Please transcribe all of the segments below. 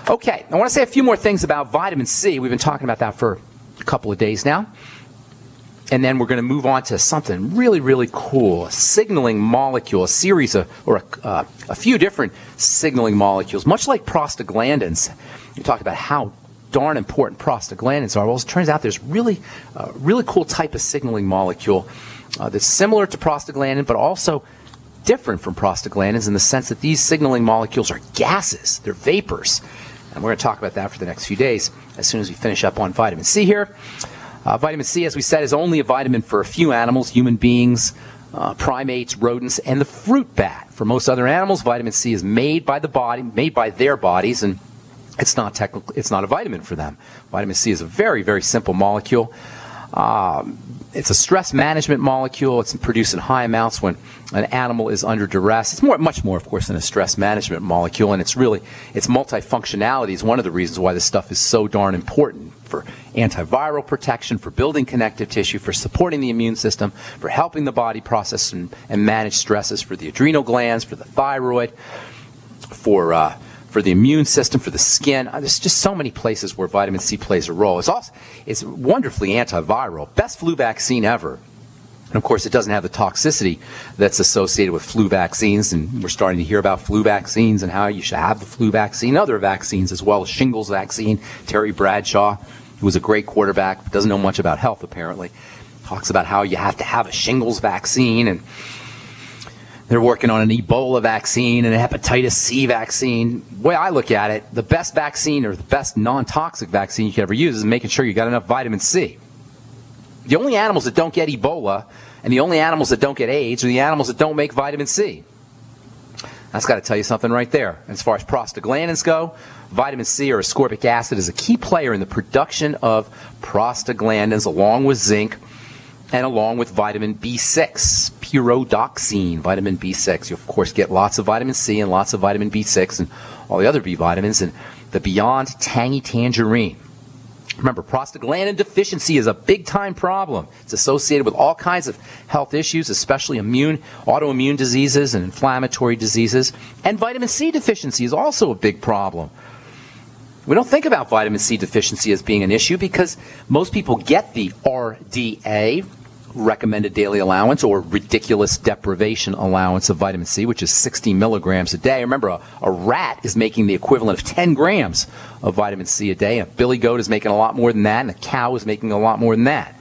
Okay, I want to say a few more things about vitamin C. We've been talking about that for a couple of days now. And then we're going to move on to something really, really cool, a signaling molecule, a series of, or a few different signaling molecules, much like prostaglandins. We talked about how darn important prostaglandins are. Well, it turns out there's really cool type of signaling molecule that's similar to prostaglandin, but also different from prostaglandins in the sense that these signaling molecules are gases. They're vapors. And we're going to talk about that for the next few days as soon as we finish up on vitamin C here. Vitamin C, as we said, is only a vitamin for a few animals, human beings, primates, rodents, and the fruit bat. For most other animals, vitamin C is made by the body, made by their bodies, and it's not a vitamin for them. Vitamin C is a very, very simple molecule. It's a stress management molecule. It's produced in high amounts when an animal is under duress. It's much more, of course, than a stress management molecule, and its multifunctionality is one of the reasons why this stuff is so darn important for antiviral protection, for building connective tissue, for supporting the immune system, for helping the body process and manage stresses for the adrenal glands, for the thyroid, for the immune system, for the skin. There's just so many places where vitamin C plays a role. It's wonderfully antiviral. Best flu vaccine ever. And of course, it doesn't have the toxicity that's associated with flu vaccines. And we're starting to hear about flu vaccines and how you should have the flu vaccine, other vaccines as well, shingles vaccine. Terry Bradshaw, who was a great quarterback, but doesn't know much about health apparently, talks about how you have to have a shingles vaccine, and they're working on an Ebola vaccine and a hepatitis C vaccine. The way I look at it, the best vaccine or the best non-toxic vaccine you could ever use is making sure you got enough vitamin C. The only animals that don't get Ebola and the only animals that don't get AIDS are the animals that don't make vitamin C. That's got to tell you something right there. As far as prostaglandins go, vitamin C or ascorbic acid is a key player in the production of prostaglandins along with zinc and along with vitamin B6, pyridoxine, vitamin B6. You, of course, get lots of vitamin C and lots of vitamin B6 and all the other B vitamins and the Beyond Tangy Tangerine. Remember, prostaglandin deficiency is a big-time problem. It's associated with all kinds of health issues, especially autoimmune diseases and inflammatory diseases. And vitamin C deficiency is also a big problem. We don't think about vitamin C deficiency as being an issue because most people get the RDA, recommended daily allowance, or ridiculous deprivation allowance of vitamin C, which is 60 milligrams a day. Remember, a rat is making the equivalent of 10 grams of vitamin C a day. A billy goat is making a lot more than that, and a cow is making a lot more than that,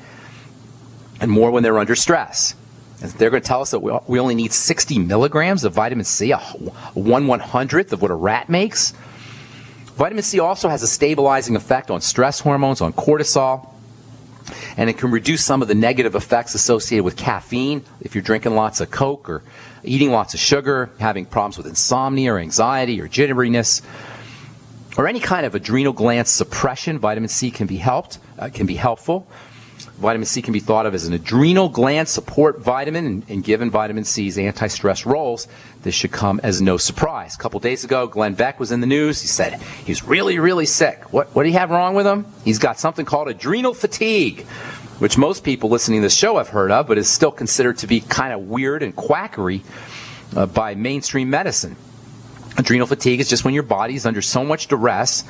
and more when they're under stress. And they're going to tell us that we only need 60 milligrams of vitamin C, a 1/100th of what a rat makes. Vitamin C also has a stabilizing effect on stress hormones, on cortisol, and it can reduce some of the negative effects associated with caffeine. If you're drinking lots of Coke or eating lots of sugar, having problems with insomnia or anxiety or jitteriness, or any kind of adrenal gland suppression, vitamin C can be helpful. Vitamin C can be thought of as an adrenal gland support vitamin, and given vitamin C's anti-stress roles, this should come as no surprise. A couple days ago, Glenn Beck was in the news. He said he's really, really sick. What do you have wrong with him? He's got something called adrenal fatigue, which most people listening to this show have heard of, but is still considered to be kind of weird and quackery by mainstream medicine. Adrenal fatigue is just when your body is under so much duress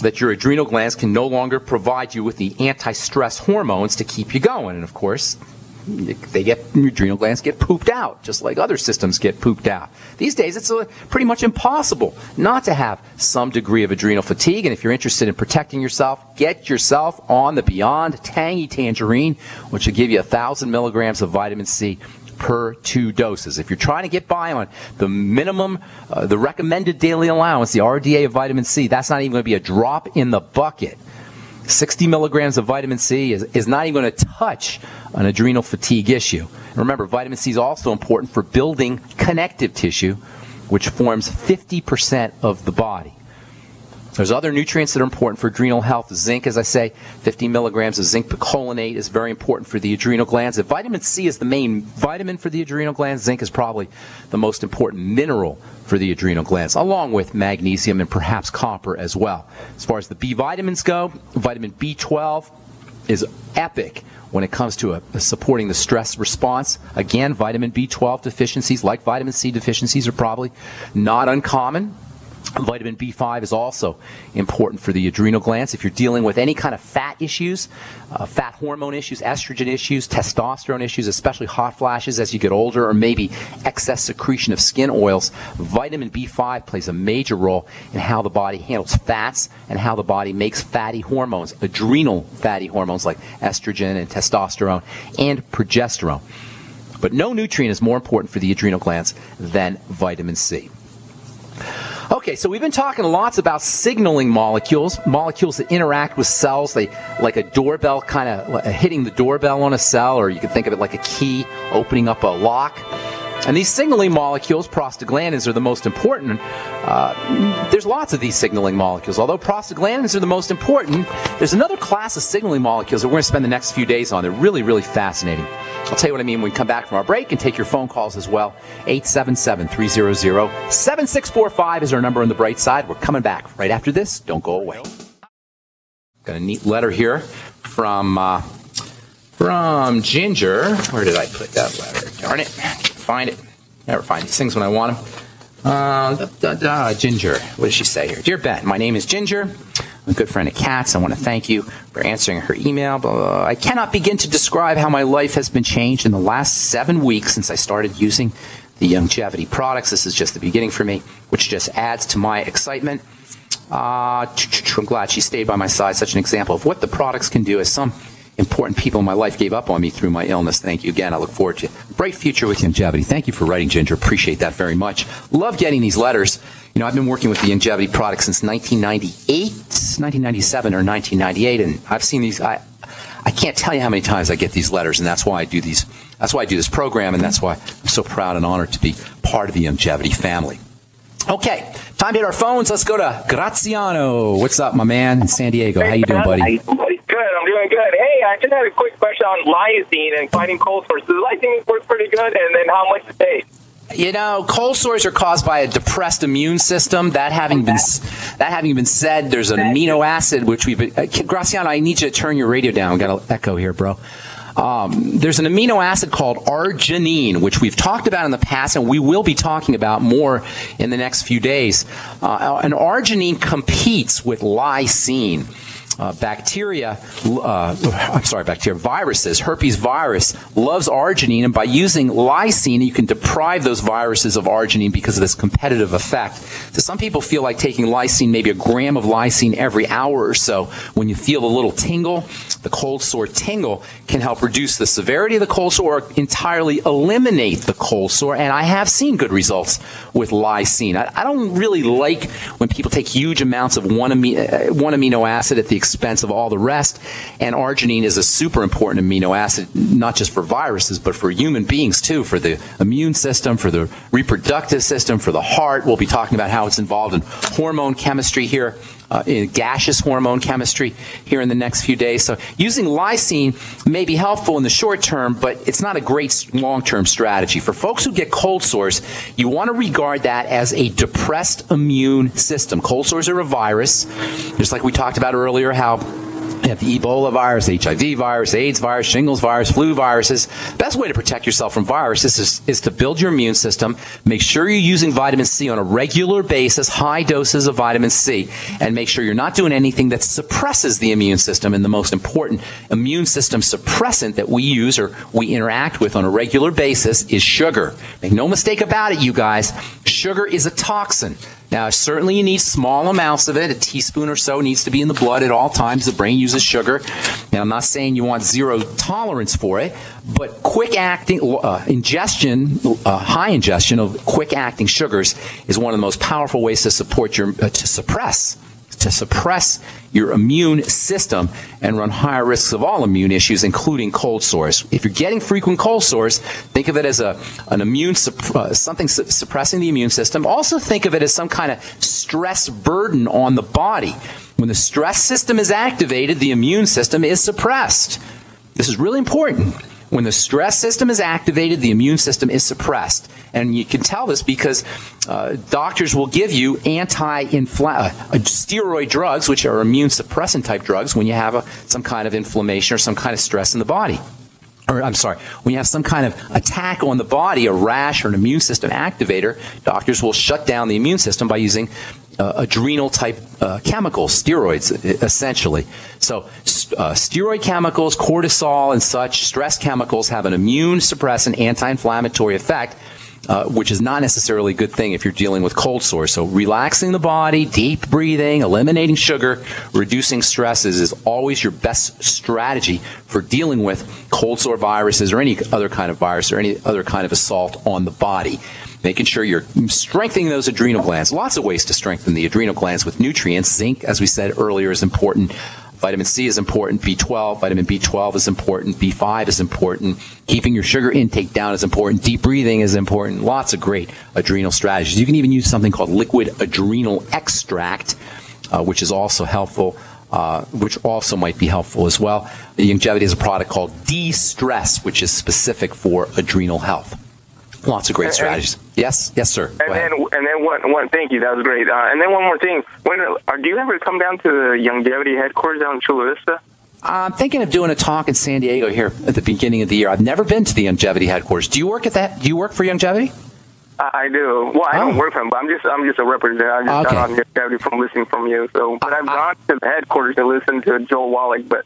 that your adrenal glands can no longer provide you with the anti-stress hormones to keep you going. And of course, your adrenal glands get pooped out, just like other systems get pooped out. These days, it's pretty much impossible not to have some degree of adrenal fatigue. And if you're interested in protecting yourself, get yourself on the Beyond Tangy Tangerine, which will give you 1,000 milligrams of vitamin C per 2 doses. If you're trying to get by on the minimum, the recommended daily allowance, the RDA of vitamin C, that's not even going to be a drop in the bucket. 60 milligrams of vitamin C is not even going to touch an adrenal fatigue issue. And remember, vitamin C is also important for building connective tissue, which forms 50% of the body. There's other nutrients that are important for adrenal health. Zinc, as I say, 50 milligrams of zinc picolinate is very important for the adrenal glands. If vitamin C is the main vitamin for the adrenal glands, zinc is probably the most important mineral for the adrenal glands, along with magnesium and perhaps copper as well. As far as the B vitamins go, vitamin B12 is epic when it comes to supporting the stress response. Again, vitamin B12 deficiencies, like vitamin C deficiencies, are probably not uncommon. Vitamin B5 is also important for the adrenal glands. If you're dealing with any kind of fat issues, fat hormone issues, estrogen issues, testosterone issues, especially hot flashes as you get older, or maybe excess secretion of skin oils, vitamin B5 plays a major role in how the body handles fats and how the body makes fatty hormones, adrenal fatty hormones like estrogen and testosterone and progesterone. But no nutrient is more important for the adrenal glands than vitamin C. Okay, so we've been talking lots about signaling molecules, molecules that interact with cells. They like a doorbell, kind of hitting the doorbell on a cell, or you can think of it like a key opening up a lock. And these signaling molecules, prostaglandins, are the most important. There's lots of these signaling molecules. Although prostaglandins are the most important, there's another class of signaling molecules that we're going to spend the next few days on. They're really, really fascinating. I'll tell you what I mean when we come back from our break and take your phone calls as well. 877-300-7645 is our number on the bright side. We're coming back right after this. Don't go away. Got a neat letter here from Ginger. Where did I put that letter? Darn it. Find it. Never find these things when I want them. Ginger. What does she say here? Dear Ben, my name is Ginger. I'm a good friend of Kat's. I want to thank you for answering her email. I cannot begin to describe how my life has been changed in the last 7 weeks since I started using the Youngevity products. This is just the beginning for me, which just adds to my excitement. I'm glad she stayed by my side. Such an example of what the products can do, as some important people in my life gave up on me through my illness. Thank you again. I look forward to a bright future with Youngevity. Thank you for writing, Ginger. Appreciate that very much. Love getting these letters. You know, I've been working with the Youngevity product since 1997 or 1998, and I've seen these. I can't tell you how many times I get these letters, and that's why I do these. That's why I do this program, and that's why I'm so proud and honored to be part of the Youngevity family. Okay, time to hit our phones. Let's go to Gratsiano. What's up, my man, in San Diego? How you doing, buddy? Good. I'm doing good. Hey, I just had a quick question on lysine and fighting cold sores. Does lysine work pretty good, and then how much it takes? You know, cold sores are caused by a depressed immune system. That having been said, there's an amino acid which we've. Graziano, I need you to turn your radio down. We got an echo here, bro. There's an amino acid called arginine, which we've talked about in the past, and we will be talking about more in the next few days. And arginine competes with lysine. Viruses, herpes virus loves arginine, and by using lysine, you can deprive those viruses of arginine because of this competitive effect. So some people feel like taking lysine, maybe a gram of lysine every hour or so. When you feel a little tingle, the cold sore tingle can help reduce the severity of the cold sore or entirely eliminate the cold sore, and I have seen good results with lysine. I don't really like when people take huge amounts of one amino acid at the expense of all the rest, and arginine is a super important amino acid, not just for viruses, but for human beings too, for the immune system, for the reproductive system, for the heart. We'll be talking about how it's involved in hormone chemistry here, in gaseous hormone chemistry here in the next few days. So using lysine may be helpful in the short term, but it's not a great long-term strategy. For folks who get cold sores, you want to regard that as a depressed immune system. Cold sores are a virus, just like we talked about earlier, how you have the Ebola virus, HIV virus, AIDS virus, shingles virus, flu viruses. Best way to protect yourself from viruses is to build your immune system. Make sure you're using vitamin C on a regular basis, high doses of vitamin C, and make sure you're not doing anything that suppresses the immune system. And the most important immune system suppressant that we use or we interact with on a regular basis is sugar. Make no mistake about it, you guys. Sugar is a toxin. Now, certainly you need small amounts of it. A teaspoon or so needs to be in the blood at all times. The brain uses sugar. And I'm not saying you want zero tolerance for it, but quick-acting ingestion, high ingestion of quick-acting sugars is one of the most powerful ways to suppress your immune system and run higher risks of all immune issues, including cold sores. If you're getting frequent cold sores, think of it as something suppressing the immune system. Also think of it as some kind of stress burden on the body. When the stress system is activated, the immune system is suppressed. This is really important. When the stress system is activated, the immune system is suppressed. And you can tell this because doctors will give you steroid drugs, which are immune suppressant type drugs, when you have some kind of inflammation or some kind of stress in the body. Or, I'm sorry, when you have some kind of attack on the body, a rash or an immune system activator, doctors will shut down the immune system by using adrenal type chemicals, steroids, essentially. So steroid chemicals, cortisol and such, stress chemicals have an immune suppressant, anti-inflammatory effect, which is not necessarily a good thing if you're dealing with cold sores. So relaxing the body, deep breathing, eliminating sugar, reducing stresses is always your best strategy for dealing with cold sore viruses or any other kind of virus or any other kind of assault on the body. Making sure you're strengthening those adrenal glands. Lots of ways to strengthen the adrenal glands with nutrients. Zinc, as we said earlier, is important. Vitamin C is important. B12, vitamin B12 is important. B5 is important. Keeping your sugar intake down is important. Deep breathing is important. Lots of great adrenal strategies. You can even use something called liquid adrenal extract, which is also helpful, which also might be helpful as well. Youngevity is a product called De-Stress, which is specific for adrenal health. Lots of great strategies. Yes, sir. And then one. Thank you. That was great. And then one more thing. Do you ever come down to the Youngevity headquarters out in Chula Vista? I'm thinking of doing a talk in San Diego here at the beginning of the year. I've never been to the Youngevity headquarters. Do you work at that? Do you work for Youngevity? I do. Well, I don't work for them, but I'm just a representative. I just got on Youngevity from listening from you. So, but I've gone to the headquarters to listen to Joel Wallach, but.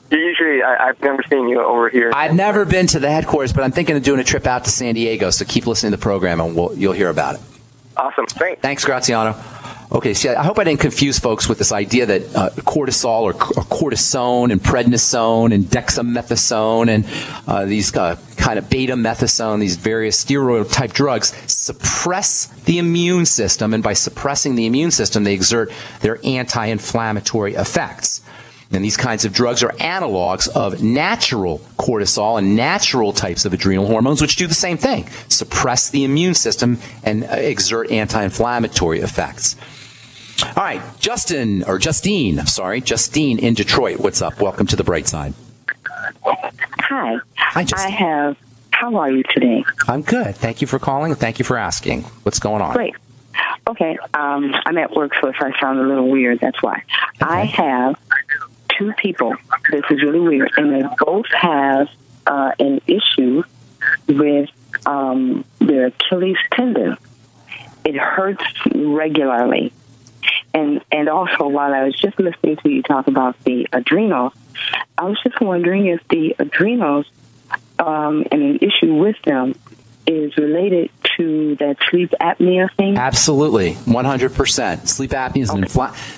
Usually, I've never seen you over here. I've never been to the headquarters, but I'm thinking of doing a trip out to San Diego, so keep listening to the program, and you'll hear about it. Awesome. Thanks, Gratsiano. Okay, so I hope I didn't confuse folks with this idea that cortisol or cortisone and prednisone and dexamethasone and these kind of beta-methasone, these various steroid-type drugs, suppress the immune system, and by suppressing the immune system, they exert their anti-inflammatory effects. And these kinds of drugs are analogs of natural cortisol and natural types of adrenal hormones, which do the same thing, suppress the immune system and exert anti-inflammatory effects. All right, Justine in Detroit. What's up? Welcome to the bright side. Hi. Hi, Justine. How are you today? I'm good. Thank you for calling and thank you for asking. What's going on? Great. Okay, I'm at work, so if I sound a little weird, that's why. Okay. I have two people. This is really weird, and they both have an issue with their Achilles tendon. It hurts regularly. And also, while I was just listening to you talk about the adrenals, I was just wondering if the adrenals and an issue with them is related to that sleep apnea thing? Absolutely, 100%. Sleep apnea is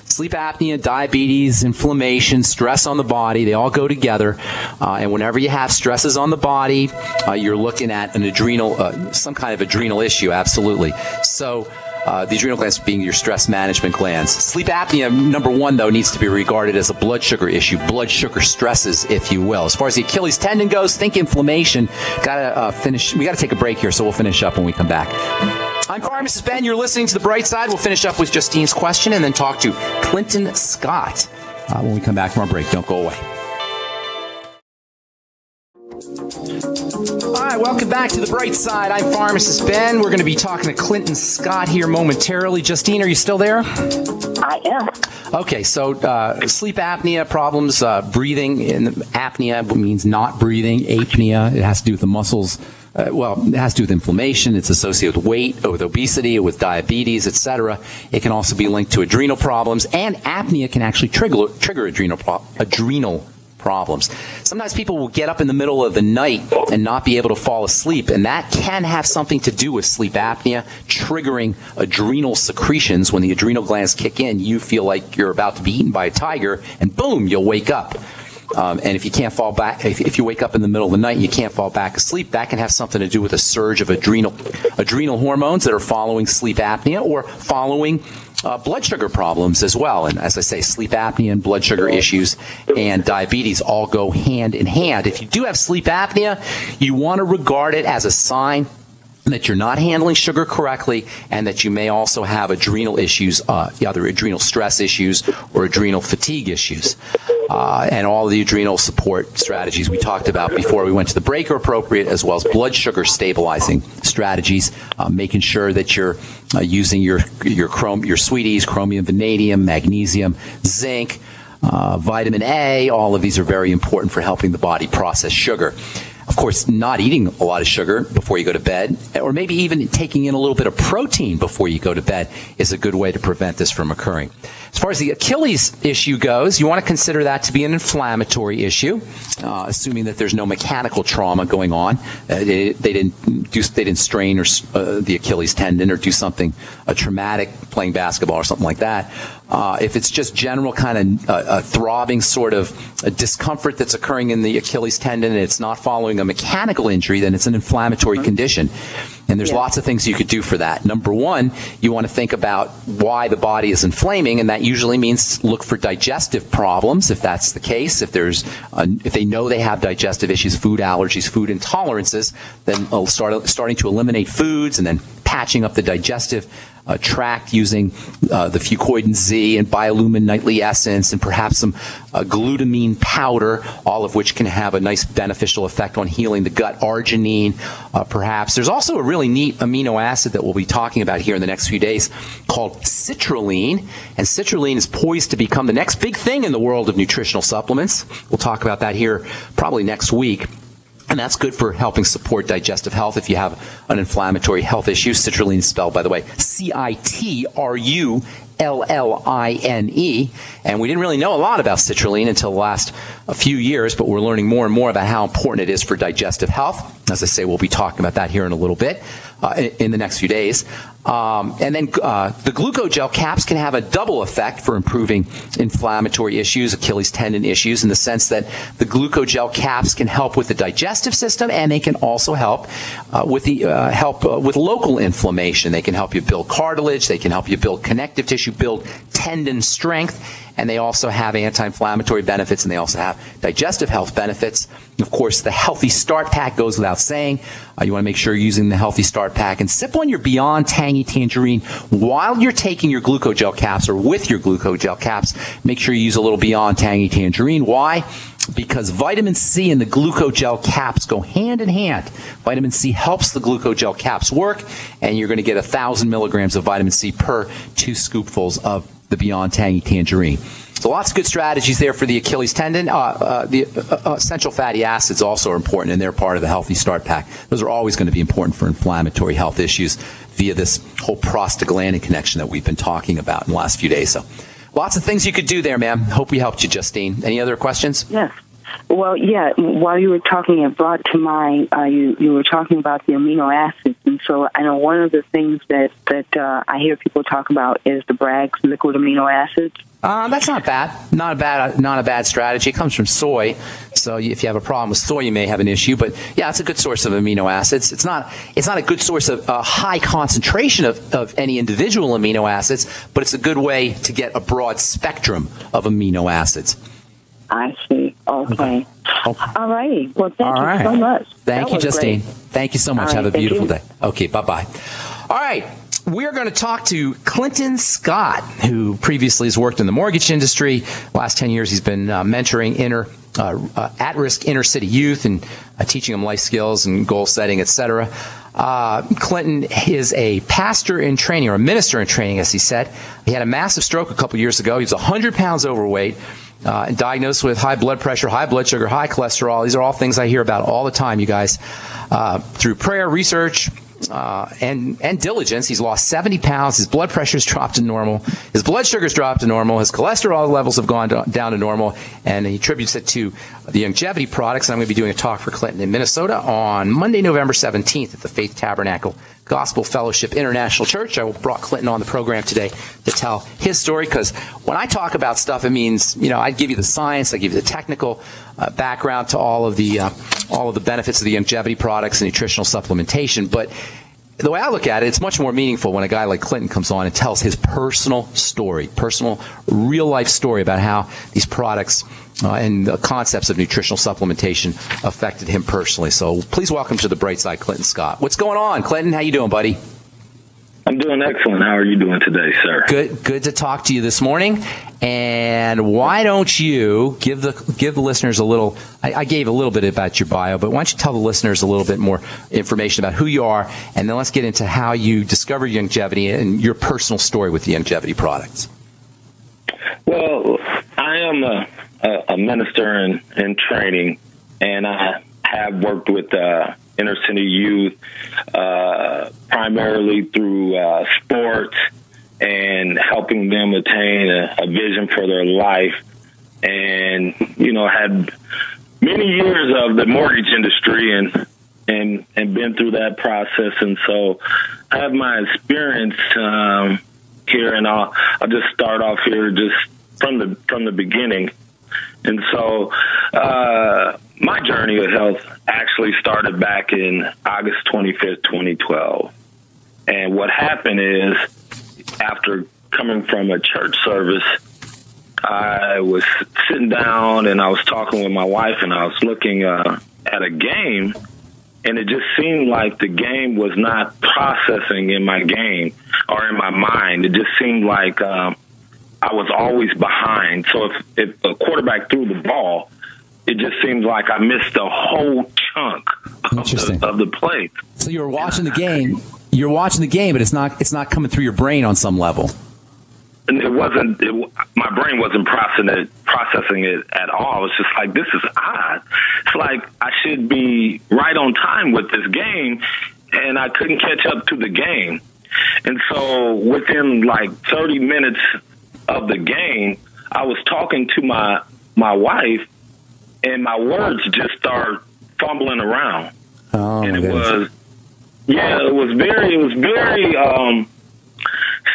sleep apnea, diabetes, inflammation, stress on the body, they all go together. And whenever you have stresses on the body, you're looking at an adrenal, some kind of adrenal issue, absolutely. So the adrenal glands being your stress management glands. Sleep apnea, number one, though, needs to be regarded as a blood sugar issue, blood sugar stresses, if you will. As far as the Achilles tendon goes, think inflammation. We got to take a break here, so we'll finish up when we come back. I'm Pharmacist Ben. You're listening to The Bright Side. We'll finish up with Justine's question and then talk to Clinton Scott when we come back from our break. Don't go away. All right, welcome back to The Bright Side. I'm Pharmacist Ben. We're going to be talking to Clinton Scott here momentarily. Justine, are you still there? I am. Okay, so sleep apnea problems, breathing in apnea means not breathing. Apnea, it has to do with the muscles. It has to do with inflammation. It's associated with weight, with obesity, with diabetes, etc. It can also be linked to adrenal problems, and apnea can actually trigger adrenal problems. Sometimes people will get up in the middle of the night and not be able to fall asleep, and that can have something to do with sleep apnea, triggering adrenal secretions. When the adrenal glands kick in, you feel like you're about to be eaten by a tiger, and boom, you'll wake up. And if you can't fall back, if you wake up in the middle of the night and you can't fall back asleep, that can have something to do with a surge of adrenal hormones that are following sleep apnea or following blood sugar problems as well. And as I say, sleep apnea and blood sugar issues and diabetes all go hand in hand. If you do have sleep apnea, you want to regard it as a sign that you're not handling sugar correctly and that you may also have adrenal issues, either adrenal stress issues or adrenal fatigue issues. And all the adrenal support strategies we talked about before we went to the break are appropriate, as well as blood sugar stabilizing strategies, making sure that you're using your sweeties, chromium, vanadium, magnesium, zinc, vitamin A. All of these are very important for helping the body process sugar. Of course, not eating a lot of sugar before you go to bed, or maybe even taking in a little bit of protein before you go to bed is a good way to prevent this from occurring. As far as the Achilles issue goes, you want to consider that to be an inflammatory issue, assuming that there's no mechanical trauma going on. They didn't strain the Achilles tendon or do something traumatic, playing basketball or something like that. If it's just general kind of throbbing sort of discomfort that's occurring in the Achilles tendon and it's not following a mechanical injury, then it's an inflammatory condition. And there's lots of things you could do for that. Number one, you want to think about why the body is inflaming, and that usually means look for digestive problems, if that's the case. If they know they have digestive issues, food allergies, food intolerances, then starting to eliminate foods and then patching up the digestive tract using the Fucoidin Z and Biolumin Nightly Essence and perhaps some glutamine powder, all of which can have a nice beneficial effect on healing the gut. Arginine, perhaps. There's also a really neat amino acid that we'll be talking about here in the next few days called citrulline, and citrulline is poised to become the next big thing in the world of nutritional supplements. We'll talk about that here probably next week. And that's good for helping support digestive health if you have an inflammatory health issue. Citrulline is spelled, by the way, Citruline. And we didn't really know a lot about citrulline until the last few years, but we're learning more and more about how important it is for digestive health. As I say, we'll be talking about that here in a little bit in the next few days. And then the glucogel caps can have a double effect for improving inflammatory issues, Achilles tendon issues, in the sense that the glucogel caps can help with the digestive system, and they can also help with local inflammation. They can help you build cartilage, they can help you build connective tissue, build tendon strength, and they also have anti-inflammatory benefits, and they also have digestive health benefits. Of course, the Healthy Start Pack goes without saying. You want to make sure you're using the Healthy Start Pack and sip on your Beyond Tangy Tangerine while you're taking your glucogel caps or with your glucogel caps. Make sure you use a little Beyond Tangy Tangerine. Why? Because vitamin C and the glucogel caps go hand in hand. Vitamin C helps the glucogel caps work, and you're going to get 1,000 milligrams of vitamin C per 2 scoopfuls of the Beyond Tangy Tangerine. So lots of good strategies there for the Achilles tendon. The essential fatty acids also are important, and they're part of the Healthy Start Pack. Those are always going to be important for inflammatory health issues via this whole prostaglandin connection that we've been talking about in the last few days. So lots of things you could do there, ma'am. Hope we helped you, Justine. Any other questions? Yes. Well, yeah, while you were talking, it brought to mind, you were talking about the amino acids. And so I know one of the things that I hear people talk about is the Bragg's liquid amino acids. That's not bad. Not a bad strategy. It comes from soy. So if you have a problem with soy, you may have an issue. But yeah, it's a good source of amino acids. It's not a good source of a high concentration of any individual amino acids, but it's a good way to get a broad spectrum of amino acids. I see. Okay. All righty. Well, thank you so much. Thank you, Justine. Great. Thank you so much. Have a beautiful day. Okay, bye-bye. All right. We're going to talk to Clinton Scott, who previously has worked in the mortgage industry. Last 10 years, he's been mentoring at-risk inner-city youth and teaching them life skills and goal setting, etc. Clinton is a pastor in training, or a minister in training, as he said. He had a massive stroke a couple years ago. He was 100 pounds overweight. And diagnosed with high blood pressure, high blood sugar, high cholesterol. These are all things I hear about all the time, you guys. Through prayer, research, and diligence, he's lost 70 pounds. His blood pressure's dropped to normal. His blood sugar's dropped to normal. His cholesterol levels have gone down to normal. And he attributes it to the youngevity products. And I'm going to be doing a talk for Clinton in Minnesota on Monday, November 17th at the Faith Tabernacle Gospel Fellowship International Church. I brought Clinton on the program today to tell his story, because when I talk about stuff, it means, I give you the science, I give you the technical background to all of the benefits of the youngevity products and nutritional supplementation. But the way I look at it, it's much more meaningful when a guy like Clinton comes on and tells his personal story, personal, real-life story about how these products and the concepts of nutritional supplementation affected him personally. So please welcome to the bright side, Clinton Scott. What's going on, Clinton? How you doing, buddy? I'm doing excellent. How are you doing today, sir? Good to talk to you this morning. And why don't you give the listeners a little, I gave a little bit about your bio, but why don't you tell the listeners a little bit more information about who you are, and then let's get into how you discovered youngevity and your personal story with the youngevity products. Well, I am a minister in training, and I have worked with inner city youth, primarily through sports and helping them attain a vision for their life. And, you know, had many years of the mortgage industry and been through that process. And so I have my experience here, and I'll just start off here just from the beginning. And so my journey of health actually started back in August 25th, 2012. And what happened is, after coming from a church service, I was sitting down and I was talking with my wife, and I was looking at a game, and it just seemed like the game was not processing in my game or in my mind. It just seemed like I was always behind. So if a quarterback threw the ball, it just seems like I missed a whole chunk of the play. So you were watching the game. You're watching the game, but it's not coming through your brain on some level. And my brain wasn't processing it at all. It was just like, this is odd. It's like I should be right on time with this game, and I couldn't catch up to the game. And so within like 30 minutes of the game, I was talking to my wife, and my words just started fumbling around. Oh, and it was very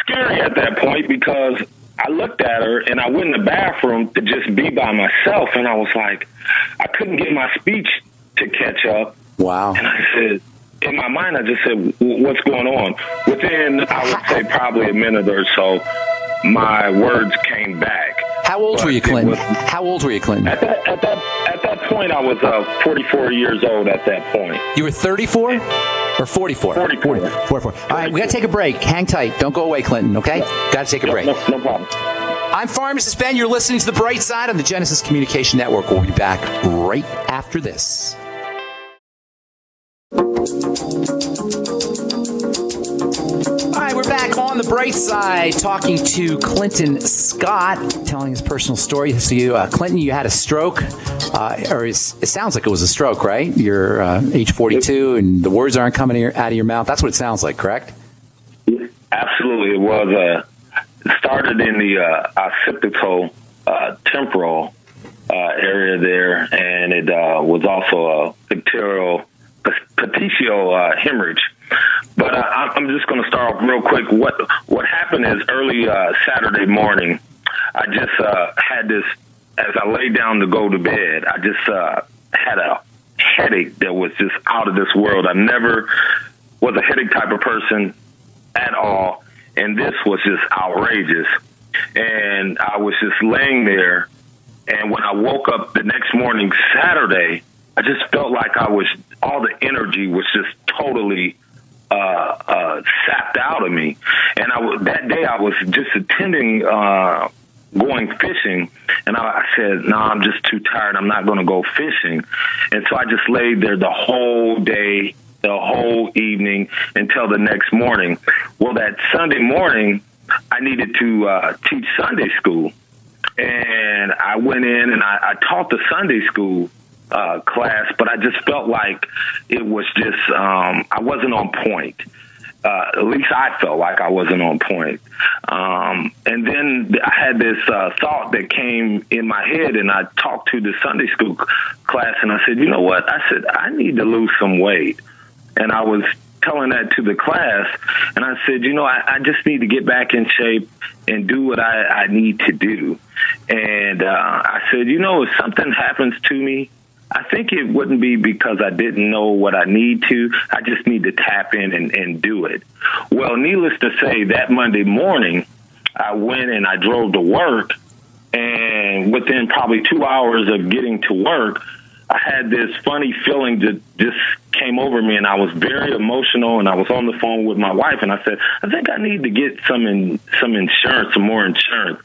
scary at that point, because I looked at her and I went in the bathroom to just be by myself, and I was like, I couldn't get my speech to catch up. Wow. And I said, in my mind, I just said, what's going on? Within, I would say, probably a minute or so, my words came back. How old were you, Clinton? How old were you, Clinton? At that point, I was 44 years old at that point. You were 34? Or 44? 44. 44. All right, we got to take a break. Hang tight. Don't go away, Clinton, okay? Got to take a break. No problem. I'm Pharmacist Ben. You're listening to The Bright Side on the Genesis Communication Network. We'll be back right after this. All right, we're back on The Bright Side talking to Clinton Scott, telling his personal story. So, Clinton, you had a stroke, or it sounds like it was a stroke, right? You're age 42, and the words aren't coming out of your mouth. That's what it sounds like, correct? Absolutely. It was it started in the occipital temporal area there, and it was also a petechial hemorrhage. But I'm just going to start off real quick. What happened is early Saturday morning, I just had this, as I laid down to go to bed, I just had a headache that was just out of this world. I never was a headache type of person at all, and this was just outrageous. And I was just laying there, and when I woke up the next morning, Saturday, I just felt like all the energy was just totally sapped out of me. And that day I was just attending going fishing, and I said, no, I'm just too tired. I'm not going to go fishing. And so I just laid there the whole day, the whole evening, until the next morning. Well, that Sunday morning, I needed to teach Sunday school. And I went in and I taught the Sunday school class, but I just felt like it was just, I wasn't on point. At least I felt like I wasn't on point. And then I had this thought that came in my head, and I talked to the Sunday school class, and I said, you know what? I said, I need to lose some weight. And I was telling that to the class, and I said, you know, I just need to get back in shape and do what I need to do. And I said, you know, if something happens to me, I think it wouldn't be because I didn't know what I need to. I just need to tap in and do it. Well, needless to say, that Monday morning, I went and I drove to work, and within probably 2 hours of getting to work, I had this funny feeling that just came over me, and I was very emotional, and I was on the phone with my wife, and I said, I think I need to get some insurance, some more insurance.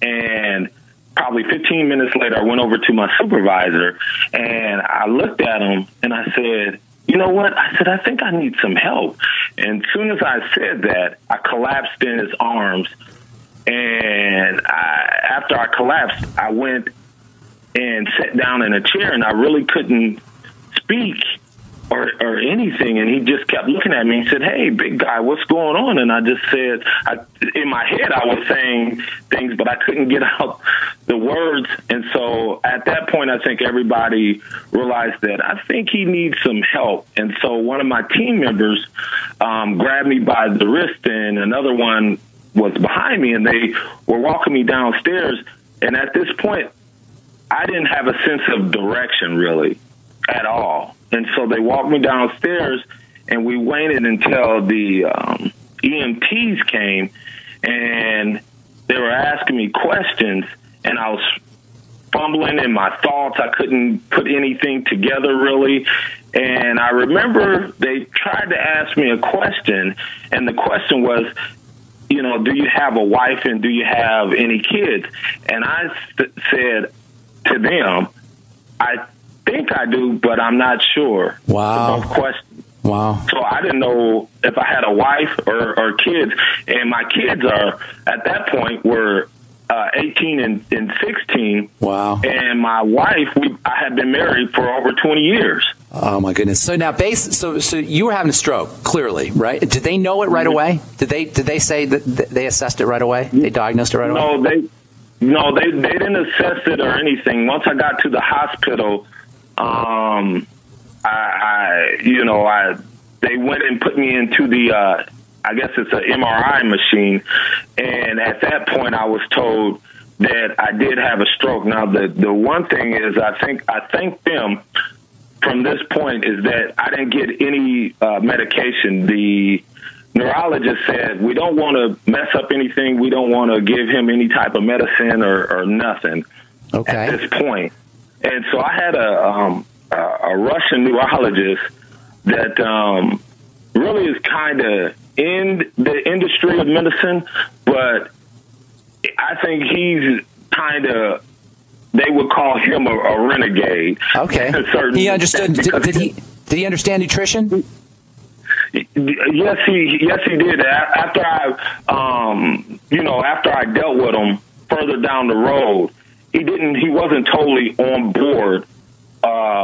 And probably 15 minutes later, I went over to my supervisor, and I looked at him, and I said, you know what? I said, I think I need some help. And as soon as I said that, I collapsed in his arms. And after I collapsed, I went and sat down in a chair, and I really couldn't speak or anything, and he just kept looking at me and said, "Hey, big guy, what's going on?" And I just said, in my head I was saying things, but I couldn't get out the words. And so at that point, I think everybody realized that I think he needs some help. And so one of my team members grabbed me by the wrist, and another one was behind me, and they were walking me downstairs. And at this point, I didn't have a sense of direction really at all. And so they walked me downstairs, and we waited until the EMTs came, and they were asking me questions, and I was fumbling in my thoughts. I couldn't put anything together really. And I remember they tried to ask me a question, and the question was, you know, do you have a wife and do you have any kids? And I said to them, I think I do, but I'm not sure. Wow. Question. Wow. So I didn't know if I had a wife or kids. And my kids are, at that point, were 18 and 16. Wow. And my wife, I had been married for over 20 years. Oh my goodness! So now, so you were having a stroke, clearly, right? Did they know it right away? Did they say that they assessed it right away? They diagnosed it right away? No, they didn't assess it or anything. Once I got to the hospital, they went and put me into the, I guess it's an MRI machine, and at that point, I was told that I did have a stroke. Now, the one thing is, I thank them. From this point is that I didn't get any medication. The neurologist said, we don't want to mess up anything. We don't want to give him any type of medicine or nothing at this point. And so I had a Russian neurologist that really is kind of in the industry of medicine, but I think he's kind of, they would call him a renegade. Okay. He understood. Did he understand nutrition? Yes, he did. After I dealt with him further down the road, he wasn't totally on board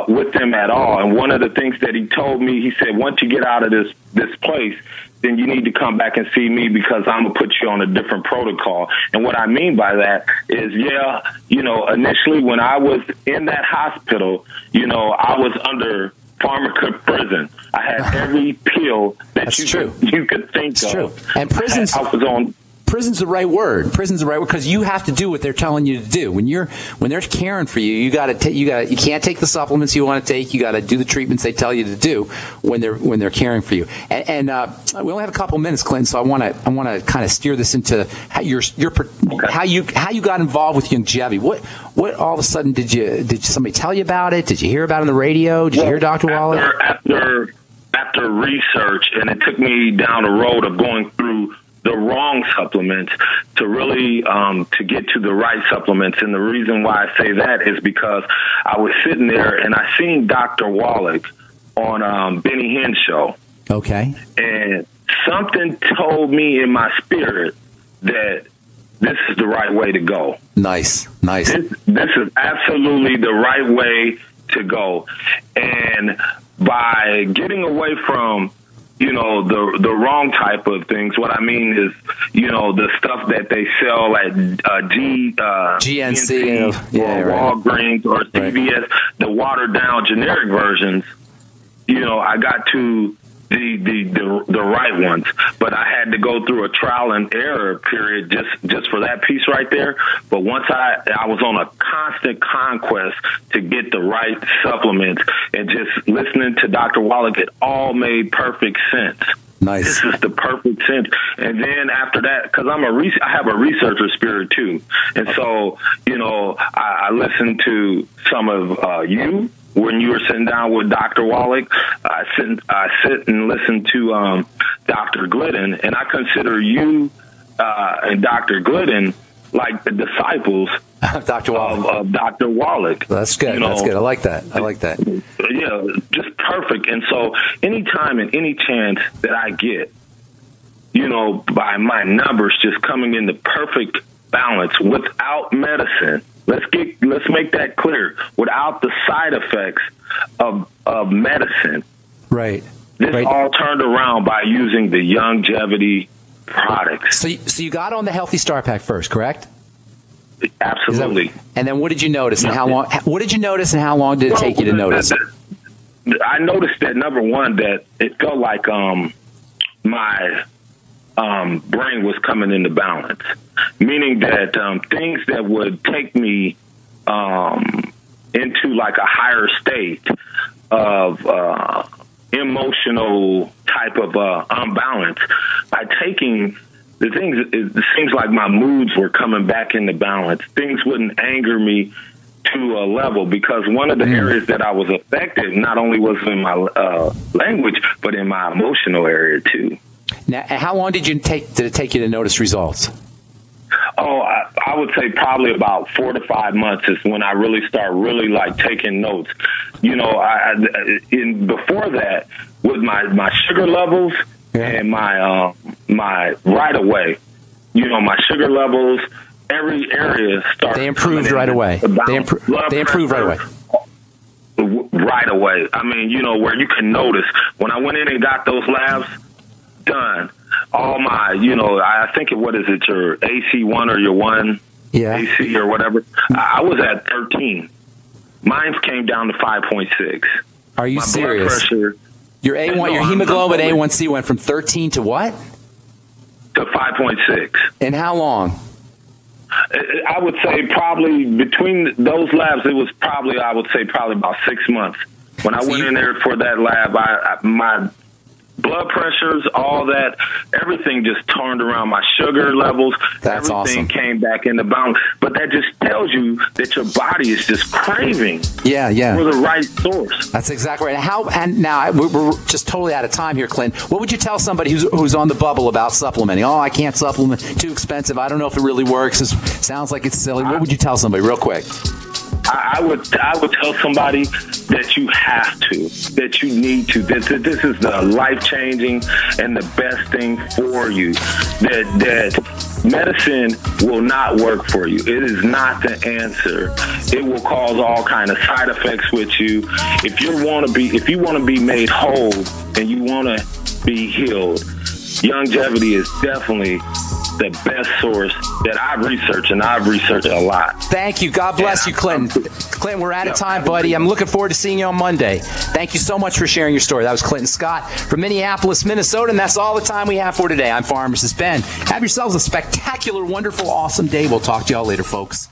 with them at all. And one of the things that he told me, he said, once you get out of this place, then you need to come back and see me because I'm going to put you on a different protocol. And what I mean by that is, initially when I was in that hospital, I was under Pharmacist prison. I had every pill that you could think of. True. And prisons, I was on. Prison's the right word. Prison's the right word because you have to do what they're telling you to do. When they're caring for you, you can't take the supplements you want to take. You got to do the treatments they tell you to do when they're caring for you. And we only have a couple minutes, Clinton, so I want to kind of steer this into how you got involved with youngevity. What all of a sudden did somebody tell you about it? Did you hear about it on the radio? Did you hear Dr. Wallach? After research, and it took me down the road of going through the wrong supplements to really to get to the right supplements. And the reason why I say that is because I was sitting there and I seen Dr. Wallach on Benny Hinn's show. Okay. And something told me in my spirit that this is the right way to go. Nice. This is absolutely the right way to go. And by getting away from the wrong type of things. What I mean is, the stuff that they sell at GNC or Walgreens or CVS, the watered down generic versions. I got to the right ones, but I had to go through a trial and error period just for that piece right there. But once I was on a constant conquest to get the right supplements, and just listening to Dr. Wallach, it all made perfect sense. Nice. This is the perfect sense. And then after that, because I have a researcher spirit too, and so I listened to some of you. When you were sitting down with Dr. Wallach, I sit and listen to Dr. Glidden, and I consider you and Dr. Glidden like the disciples Dr. Wallach. Of Dr. Wallach. That's good. That's good. I like that. Yeah, just perfect. And so anytime and any chance that I get, by my numbers just coming in the perfect balance without medicine. Let's make that clear. Without the side effects of medicine. Right. This all turned around by using the youngevity products. So you got on the Healthy Start Pack first, correct? Absolutely. And then what did you notice, and how long? What did you notice, and how long did it take you to notice? I noticed that, number one, that it felt like my brain was coming into balance, meaning that things that would take me into like a higher state of emotional type of unbalance, by taking the things, it seems like my moods were coming back into balance. Things wouldn't anger me to a level, because one of the areas that I was affected not only was in my language, but in my emotional area too. Now, how long did it take you to notice results? Oh, I would say probably about 4 to 5 months is when I really start like taking notes. You know, before that, with my sugar levels and my right away, you know, my sugar levels, every area started. They improved right away. They improved right away. Right away. I mean, you know, where you can notice when I went in and got those labs done, all my, you know, I think what is it, your AC1 or your 1 AC or whatever, I was at 13. Mine came down to 5.6. Are you serious? Blood pressure, your A1, your hemoglobin A1C went from 13 to what? To 5.6. In how long? I would say probably between those labs, it was probably, I would say probably about 6 months. When I went in there for that lab, my blood pressures, all that, everything just turned around. My sugar levels, everything came back into balance. But that just tells you that your body is just craving for the right source. That's exactly right. And now we're just totally out of time here, Clint. What would you tell somebody who's on the bubble about supplementing? Oh, I can't supplement, too expensive. I don't know if it really works. It sounds like it's silly. What would you tell somebody real quick? I would tell somebody that you have to, that you need to. This is the life-changing and the best thing for you. That medicine will not work for you. It is not the answer. It will cause all kind of side effects with you. If you want to be made whole and you want to be healed, youngevity is definitely the best source that I've researched, and I've researched a lot. Thank you. God bless you, Clinton. Clinton, we're out of time, buddy. I'm looking forward to seeing you on Monday. Thank you so much for sharing your story. That was Clinton Scott from Minneapolis, Minnesota, and that's all the time we have for today. I'm Pharmacist Ben. Have yourselves a spectacular, wonderful, awesome day. We'll talk to y'all later, folks.